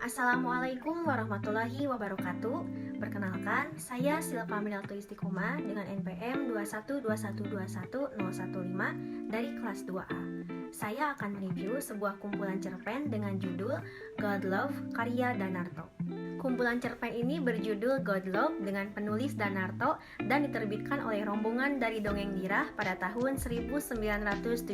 Assalamualaikum warahmatullahi wabarakatuh. Perkenalkan, saya Silva Minaltu Istiqomah dengan NPM 212121015 dari kelas 2A. Saya akan mereview sebuah kumpulan cerpen dengan judul God Love karya Danarto. Kumpulan cerpen ini berjudul God Love dengan penulis Danarto dan diterbitkan oleh rombongan dari Dongeng Dirah pada tahun 1974.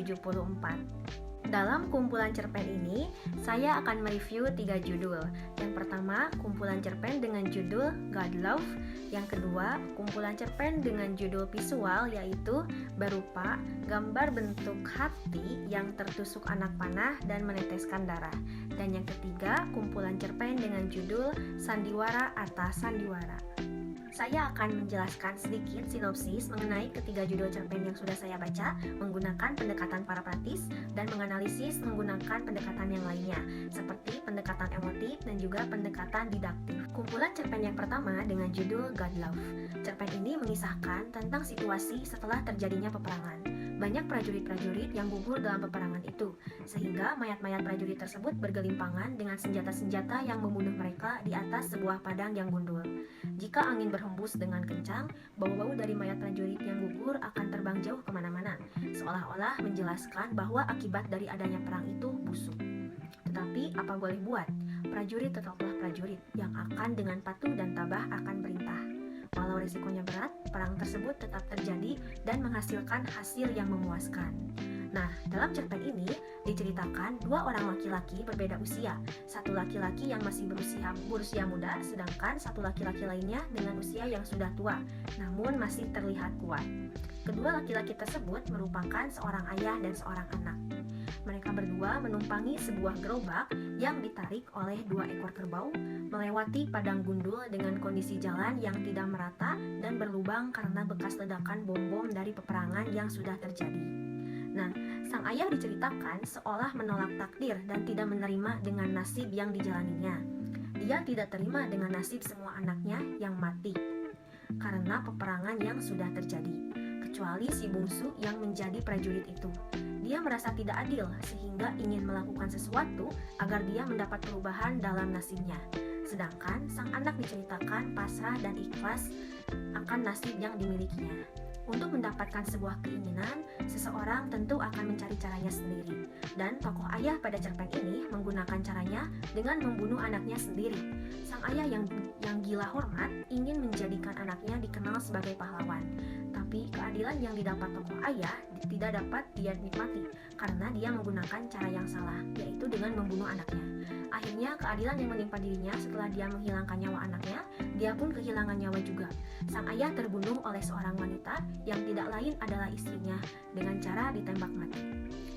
Dalam kumpulan cerpen ini, saya akan mereview 3 judul. Yang pertama, kumpulan cerpen dengan judul God Love. Yang kedua, kumpulan cerpen dengan judul visual yaitu berupa gambar bentuk hati yang tertusuk anak panah dan meneteskan darah. Dan yang ketiga, kumpulan cerpen dengan judul Sandiwara atas Sandiwara. Saya akan menjelaskan sedikit sinopsis mengenai ketiga judul cerpen yang sudah saya baca menggunakan pendekatan parapraktis dan menganalisis menggunakan pendekatan yang lainnya seperti pendekatan emotif dan juga pendekatan didaktif. Kumpulan cerpen yang pertama dengan judul God Love. Cerpen ini mengisahkan tentang situasi setelah terjadinya peperangan. Banyak prajurit-prajurit yang gugur dalam peperangan itu, sehingga mayat-mayat prajurit tersebut bergelimpangan dengan senjata-senjata yang membunuh mereka di atas sebuah padang yang gundul. Jika angin berhembus dengan kencang, bau-bau dari mayat prajurit yang gugur akan terbang jauh kemana-mana, seolah-olah menjelaskan bahwa akibat dari adanya perang itu busuk. Tetapi apa boleh buat, prajurit tetaplah prajurit yang akan dengan patuh dan tabah akan perintah. Walau risikonya berat, perang tersebut tetap terjadi dan menghasilkan hasil yang memuaskan. Nah, dalam cerpen ini diceritakan dua orang laki-laki berbeda usia. Satu laki-laki yang masih berusia muda, sedangkan satu laki-laki lainnya dengan usia yang sudah tua, namun masih terlihat kuat. Kedua laki-laki tersebut merupakan seorang ayah dan seorang anak. Mereka berdua menumpangi sebuah gerobak yang ditarik oleh 2 ekor kerbau melewati padang gundul dengan kondisi jalan yang tidak merata dan berlubang karena bekas ledakan bom-bom dari peperangan yang sudah terjadi. Nah, sang ayah diceritakan seolah menolak takdir dan tidak menerima dengan nasib yang dijalaninya. Dia tidak terima dengan nasib semua anaknya yang mati karena peperangan yang sudah terjadi, kecuali si bungsu yang menjadi prajurit itu. Dia merasa tidak adil sehingga ingin melakukan sesuatu agar dia mendapat perubahan dalam nasibnya. Sedangkan sang anak diceritakan pasrah dan ikhlas akan nasib yang dimilikinya. Untuk mendapatkan sebuah keinginan, seseorang tentu akan mencari caranya sendiri. Dan tokoh ayah pada cerpen ini menggunakan caranya dengan membunuh anaknya sendiri. Sang ayah yang gila hormat ingin menjadikan anaknya dikenal sebagai pahlawan. Tapi keadilan yang didapat tokoh ayah tidak dapat dia nikmati karena dia menggunakan cara yang salah, yaitu dengan membunuh anaknya. Akhirnya keadilan yang menimpa dirinya setelah dia menghilangkan nyawa anaknya, dia pun kehilangan nyawa juga. Sang ayah terbunuh oleh seorang wanita yang tidak lain adalah istrinya dengan cara ditembak mati.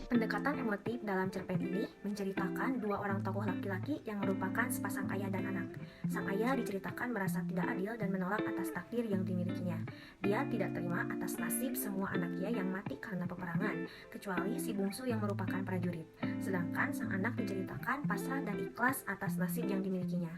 Pendekatan emotif dalam cerpen ini menceritakan 2 orang tokoh laki-laki yang merupakan sepasang ayah dan anak. Sang ayah diceritakan merasa tidak adil dan menolak atas takdir yang dimilikinya. Dia tidak terima atas nasib semua anaknya yang mati karena peperangan, kecuali si bungsu yang merupakan prajurit. Sedangkan sang anak diceritakan pasrah dan ikhlas atas nasib yang dimilikinya.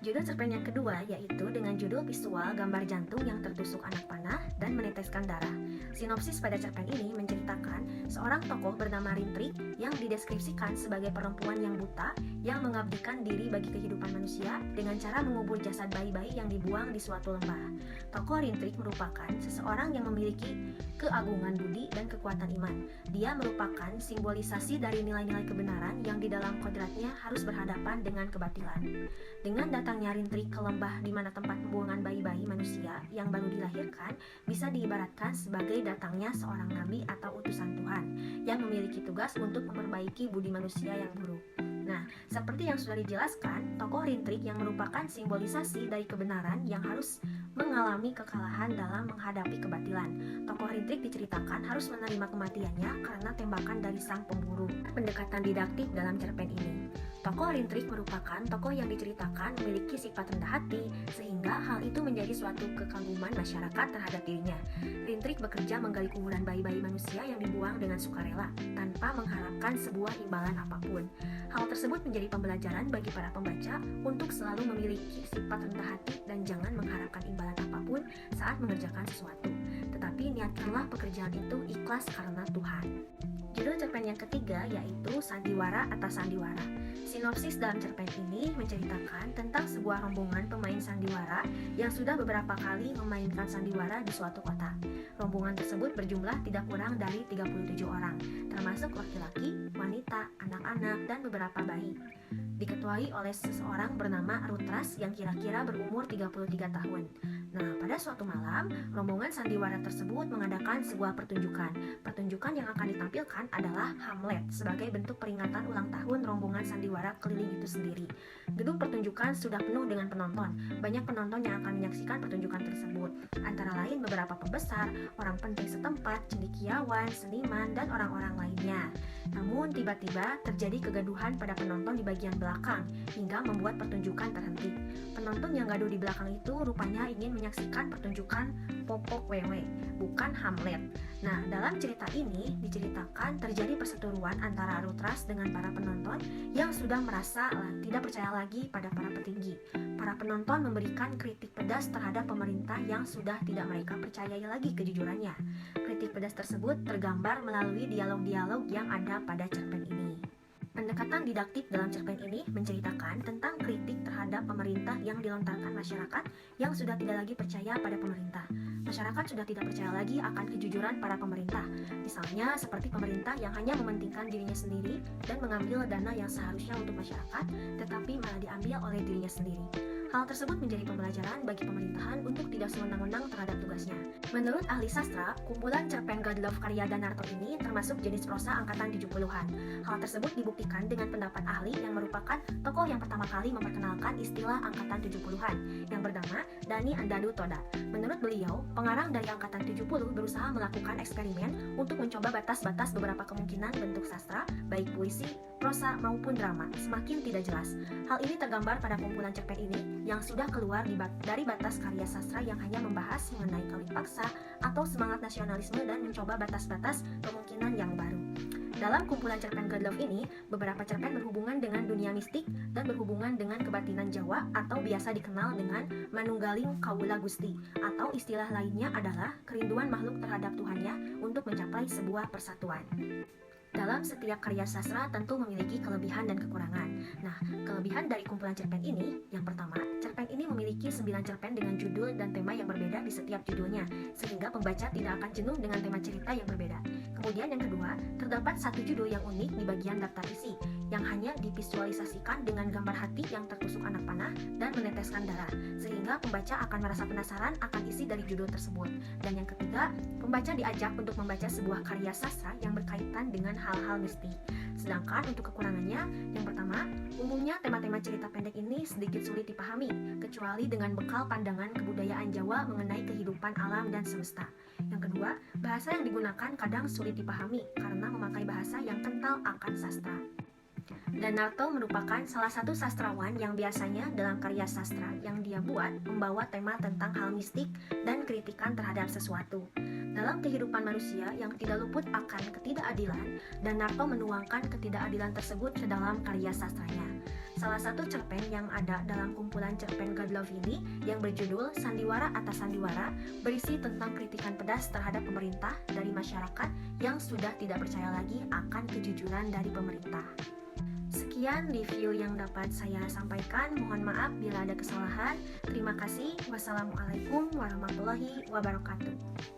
Judul cerpen yang kedua yaitu dengan judul visual gambar jantung yang tertusuk anak panah dan meneteskan darah. Sinopsis pada cerpen ini menceritakan seorang tokoh bernama Rintrik yang dideskripsikan sebagai perempuan yang buta yang mengabdikan diri bagi kehidupan manusia dengan cara mengubur jasad bayi-bayi yang dibuang di suatu lembah. Tokoh Rintrik merupakan seseorang yang memiliki keagungan budi dan kekuatan iman. Dia merupakan simbolisasi dari nilai-nilai kebenaran yang di dalam kodratnya harus berhadapan dengan kebatilan. Dengan datangnya Rintrik ke lembah di mana tempat pembuangan bayi-bayi manusia yang baru dilahirkan bisa diibaratkan sebagai datangnya seorang nabi atau utusan Tuhan yang memiliki tugas untuk memperbaiki budi manusia yang buruk. Nah, seperti yang sudah dijelaskan, tokoh Rintrik yang merupakan simbolisasi dari kebenaran yang harus mengalami kekalahan dalam menghadapi kebatilan. Tokoh Rintrik diceritakan harus menerima kematiannya karena tembakan dari sang pemburu. Pendekatan didaktik dalam cerpen ini. Tokoh Rintrik merupakan tokoh yang diceritakan memiliki sifat rendah hati, sehingga hal itu menjadi suatu kekaguman masyarakat terhadap dirinya. Rintrik bekerja menggali kuburan bayi-bayi manusia yang dibuang dengan sukarela, tanpa mengharapkan sebuah imbalan apapun. Hal tersebut menjadi pembelajaran bagi para pembaca untuk selalu memiliki sifat rendah hati dan jangan mengharapkan imbalan apapun saat mengerjakan sesuatu. tetapi niatkanlah pekerjaan itu ikhlas karena Tuhan. Judul cerpen yang ketiga yaitu Sandiwara atas Sandiwara. Sinopsis dalam cerpen ini menceritakan tentang sebuah rombongan pemain sandiwara yang sudah beberapa kali memainkan sandiwara di suatu kota. Rombongan tersebut berjumlah tidak kurang dari 37 orang, termasuk laki-laki, wanita, anak-anak, dan beberapa bayi. Diketuai oleh seseorang bernama Rutras yang kira-kira berumur 33 tahun. Nah, pada suatu malam, rombongan sandiwara tersebut mengadakan sebuah pertunjukan. Pertunjukan yang akan ditampilkan adalah Hamlet sebagai bentuk peringatan ulang tahun rombongan sandiwara keliling itu sendiri. Gedung pertunjukan sudah penuh dengan penonton. Banyak penonton yang akan menyaksikan pertunjukan tersebut. Antara lain beberapa pembesar, orang penting setempat, cendekiawan, seniman, dan orang-orang lainnya. Namun tiba-tiba terjadi kegaduhan pada penonton di bagian belakang hingga membuat pertunjukan terhenti. Penonton yang gaduh di belakang itu rupanya ingin menyaksikan pertunjukan Popok Wewe, bukan Hamlet. Nah, dalam cerita ini diceritakan terjadi perseteruan antara Rutras dengan para penonton yang sudah merasa tidak percaya lagi pada para petinggi. Para penonton memberikan kritik pedas terhadap pemerintah yang sudah tidak mereka percayai lagi kejujurannya. Kritik pedas tersebut tergambar melalui dialog-dialog yang ada pada cerpen ini. Pendekatan didaktik dalam cerpen ini menceritakan tentang kritik terhadap pemerintah yang dilontarkan masyarakat yang sudah tidak lagi percaya pada pemerintah. Masyarakat sudah tidak percaya lagi akan kejujuran para pemerintah. Misalnya seperti pemerintah yang hanya mementingkan dirinya sendiri dan mengambil dana yang seharusnya untuk masyarakat, tetapi malah diambil oleh dirinya sendiri. Hal tersebut menjadi pembelajaran bagi pemerintahan untuk tidak sewenang-wenang terhadap tugasnya. Menurut ahli sastra, kumpulan cerpen God Love karya Danarto ini termasuk jenis prosa angkatan 70-an. Hal tersebut dibuktikan dengan pendapat ahli yang merupakan tokoh yang pertama kali memperkenalkan istilah angkatan 70-an yang bernama Dani Andadu Toda. Menurut beliau, pengarang dari angkatan 70 berusaha melakukan eksperimen untuk mencoba batas-batas beberapa kemungkinan bentuk sastra, baik puisi, prosa maupun drama, semakin tidak jelas. Hal ini tergambar pada kumpulan cerpen ini yang sudah keluar dari batas karya sastra yang hanya membahas mengenai kawin paksa atau semangat nasionalisme dan mencoba batas-batas kemungkinan yang baru. Dalam kumpulan cerpen God Love ini, beberapa cerpen berhubungan dengan dunia mistik dan berhubungan dengan kebatinan Jawa atau biasa dikenal dengan manunggaling kawula gusti, atau istilah lainnya adalah kerinduan makhluk terhadap Tuhannya untuk mencapai sebuah persatuan. Dalam setiap karya sastra tentu memiliki kelebihan dan kekurangan. Nah, kelebihan dari kumpulan cerpen ini, yang pertama, cerpen ini memiliki 9 cerpen dengan judul dan tema yang berbeda di setiap judulnya, sehingga pembaca tidak akan jenuh dengan tema cerita yang berbeda. Kemudian yang kedua, terdapat satu judul yang unik di bagian daftar isi, yang hanya divisualisasikan dengan gambar hati yang tertusuk anak panah dan meneteskan darah, sehingga pembaca akan merasa penasaran akan isi dari judul tersebut. Dan yang ketiga, pembaca diajak untuk membaca sebuah karya sastra yang berkaitan dengan hal-hal mistik. Sedangkan untuk kekurangannya, yang pertama, umumnya tema-tema cerita pendek ini sedikit sulit dipahami, kecuali dengan bekal pandangan kebudayaan Jawa mengenai kehidupan alam dan semesta. Yang kedua, bahasa yang digunakan kadang sulit dipahami karena memakai bahasa yang kental akan sastra. Danarto merupakan salah satu sastrawan yang biasanya dalam karya sastra yang dia buat membawa tema tentang hal mistik dan kritikan terhadap sesuatu. Dalam kehidupan manusia yang tidak luput akan ketidakadilan, Danarto menuangkan ketidakadilan tersebut ke dalam karya sastranya. Salah satu cerpen yang ada dalam kumpulan cerpen God Love ini yang berjudul Sandiwara atas Sandiwara berisi tentang kritikan pedas terhadap pemerintah dari masyarakat yang sudah tidak percaya lagi akan kejujuran dari pemerintah. Sekian review yang dapat saya sampaikan. Mohon maaf bila ada kesalahan. Terima kasih. Wassalamualaikum warahmatullahi wabarakatuh.